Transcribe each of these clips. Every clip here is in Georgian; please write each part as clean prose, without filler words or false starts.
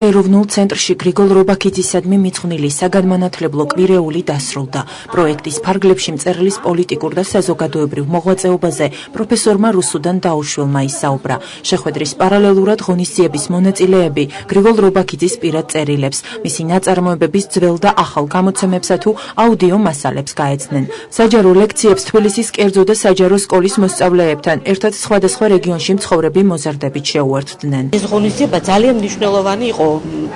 ეროვნულ ცენტრში გრიგოლ რობაქიძისადმი მიძღვნილი საგანმანათლებლო კვირეული დასრულდა. პროექტის ფარგლებში მწერლის პოლიტიკურ და საზოგადოებრივ მოღვაწეობაზე პროფესორმა რუსუდან დაუშვილმა ისაუბრა. შეხვედრის პარალელურად ღონისძიების მონაწილეები გრიგოლ რობაქიძის პირად წერილებს, მისი ნაწარმოებების ძველ და ახალ გამოცემებსა თუ აუდიო მასალებს გაეცნენ. საჯარო ლექციებს თბილისის კერძო და საჯარო სკოლის მოსწავლეებთან ერთად სხვადასხვა რეგიონში მცხოვრები მოზარდებით შეუერთდნენ. ეს ღონისძიება ძალიან მნიშვნელოვანი იყო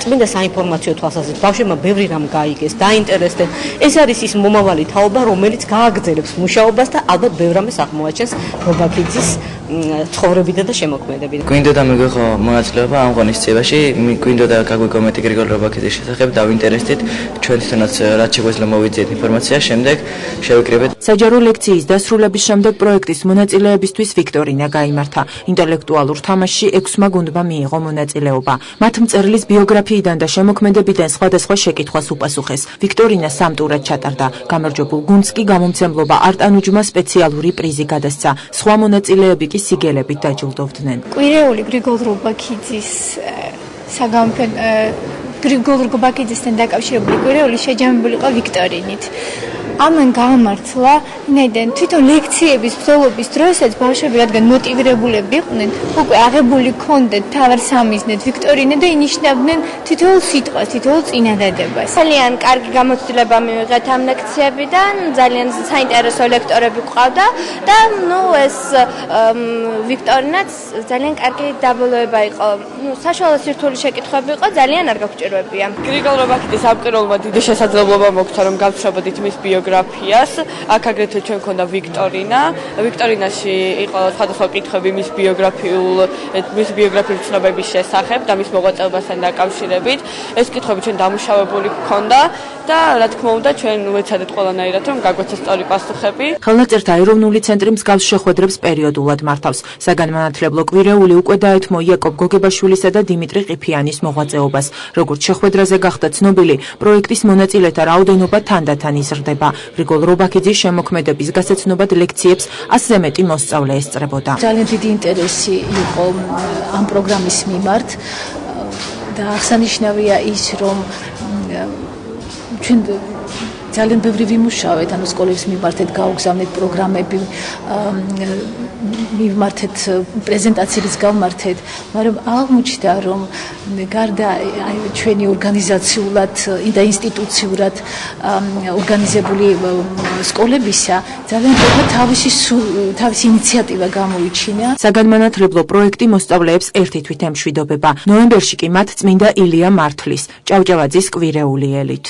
წმინდა საინფორმაციო თვალსაზრისით. ბავშვებმა ბევრი რამ გაიგეს, დაინტერესდნენ. ეს არის ის მომავალი თაობა, რომელიც გააგრძელებს მუშაობას და ალბათ ბევრ რამეს აღმოაჩენს რობაქიძის ცხოვრებიდან და შემოქმედებით. გვინდოდა მეგოხო მონაწილეობა ამ ღონისძიებაში, გვინდოდა გაგვიგომეთ გრიგოლ რობაქიძის შესახებ, დავინტერესდით, ჩვენ თვითონაც რაც შეგვეძლო მოვიძიეთ ინფორმაცია, შემდეგ შევიკრიბეთ. საჯარო ლექციის დასრულების შემდეგ პროექტის მონაწილეებისთვის ვიქტორინა გაიმართა. ინტელექტუალურ თამაშში 6 გუნდმა მიიღო მონაწილეობა. მათ მწერლის ბიოგრაფიიდან და შემოქმედებიდან სხვადასხვა შეკითხვას უპასუხეს. ვიქტორინა სამტურად ჩატარდა. გამარჯვებულ გუნდს კი გამომცემლობა არტანუჯმა სპეციალური პრიზი გადასცა. სხვა მონაწილეები კი სიგელებით დაჯილდოვდნენ. კვირეული გრიგოლ რობაქიძის გრიგოლ რობაქიძისთან დაკავშირებული კვირეული შეჯამებული იყო ვიქტორინით. ამან გამართლა, ნედენ თვითონ ლექციების ბრძოლობის დროსაც ბავშვები რადგან მოტივირებულები იყვნენ, უკვე აღებული ჰქონდათ თავარ სამიზნედ ვიქტორინა და ინიშნავდნენ თითოეულ სიტყვას, თითოეულ წინადადებას. ძალიან კარგი გამოცდილება მივიღეთ ამ ლექციებიდან, ძალიან საინტერესო ლექტორები გვყავდა და ეს ვიქტორინაც ძალიან კარგი დაბოლოება იყო. საშუალო სირთული შეკითხვები იყო, ძალიან არ გაგვჭირვებია. გრიგოლ რობაქიძის ამკროლმა დიდი შესაძლებლობა მოგვცა, რომ გავსწრებოდით მის ბიოგრაფიას. აქ აგრეთვე ჩვენ ქონდა ვიქტორინა. ვიქტორინაში იყო სხვადასხვა კითხვები მის ბიოგრაფიული ცნობების შესახებ და მის მოღვაწეობასთან დაკავშირებით. ეს კითხვები ჩვენ დამუშავებული ჰქონდა და რა თქმა უნდა ჩვენ ვეცადეთ ყველანაირად რომ გაგვეცა სწორი პასუხები. ხელნაწერთა ეროვნული ცენტრი მსგავს შეხვედრებს პერიოდულად მართავს. საგანმანათლებლო კვირეული უკვე დაეთმო იაკობ გოგებაშვილისა და დიმიტრი ყიფიანის მოღვაწეობას. როგორც შეხვედრაზე გახდა ცნობილი, პროექტის მონაწილეთა რაოდენობა თანდათან იზრდება. გრიგოლ რობაქიძის შემოქმედების გასაცნობად ლექციებს 100-ზე მეტი მოსწავლე ესწრებოდა. ძალიან დიდი ინტერესი იყო ამ პროგრამის მიმართ და აღსანიშნავია ის, რომ ჩვენ ძალიან ბევრი ვიმუშავეთ, ანუ სკოლებს მიმართეთ, გავგზავნეთ პროგრამები, მიმართეთ პრეზენტაციებს გავმართეთ, მაგრამ აღმოჩნდა, რომ გარდა ჩვენი ორგანიზაციულად და ინსტიტუციურად ორგანიზებული სკოლებისა, ძალიან ბევრი თავისი ინიციატივა გამოიჩინა. საგანმანათლებლო პროექტი მოსწავლეებს ერთი თვით ემშვიდობება. ნოემბერში კი მათ წმინდა ილია მართლის ჭავჭავაძის კვირეული ელით.